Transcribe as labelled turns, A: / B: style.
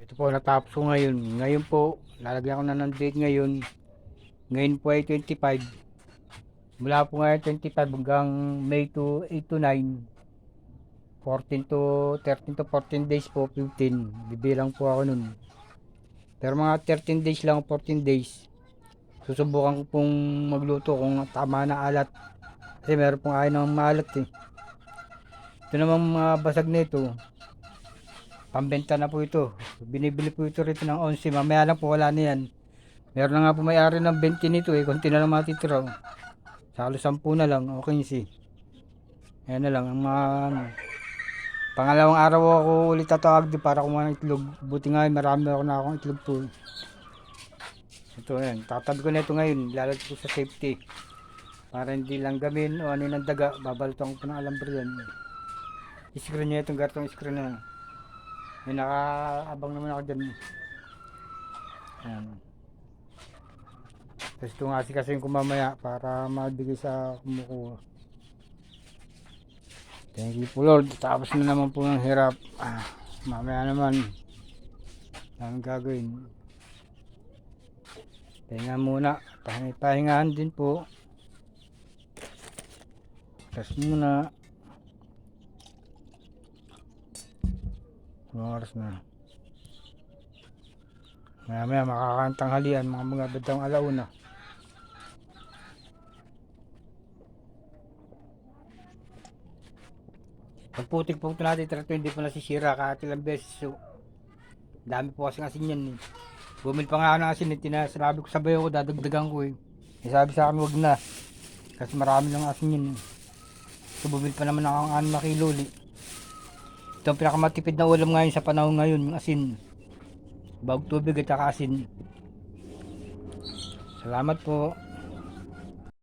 A: Ito po natapos ko ngayon. Ngayon po, lalagyan ko na ng date ngayon. Ngayon po ay 25. Mula po ngayon 25 hanggang May to 8 to 9. 14 to 13 to 14 days po, 15. Bibilang po ako nun. Pero mga 13 days lang, 14 days. Susubukan ko pong magluto kung tama na alat. Kasi meron pong ayaw ng maalat eh. Ito namang mga basag nito. Pambenta na po ito. Binibili po ito rito ng 11. Mamaya lang po wala na yan. Meron na nga po may-ari ng 20 nito eh. Kunti na lang matitira. Sa halos 10 na lang o 15. Ayan na lang. Ang mga ano. Pangalawang araw ako ulit tatawag din para kumuha ng itlog. Buti nga marami ako na akong itlog po. Ito yan. Tatabi ko na ito ngayon. Lalagay ko sa safety. Para hindi lang gamin o ano ng daga. Babalatan ko po ng alambre yan. Iskrin niya itong gartong iskrin na yan. May nakaabang naman ako dyan. Ayan. Tapos ito nga kasi ko mamaya para mabigay sa kumukuha. Thank you po Lord. Tapos na naman po ng hirap. Mamaya naman. Ang gagawin. Pahinga muna. Pahingahan din po. Tapos muna. Oras na. Maya makakantang halian mga batang alauna. Pagputik po ito natin, ito hindi po nasisira kahit ilang beses. So, dami po kasing asin yan eh. Bumil pa nga ako ng asin eh, sinabi ko sabay ako, dadagdagan ko eh. Sabi sa akin wag na. Kasi marami lang asin yan eh. So bumil pa naman ako ng 6 kilo ulit. Ito ang pinakamatipid na ulam ngayon sa panahon ngayon, yung asin. Bawag tubig at saka asin. Salamat po.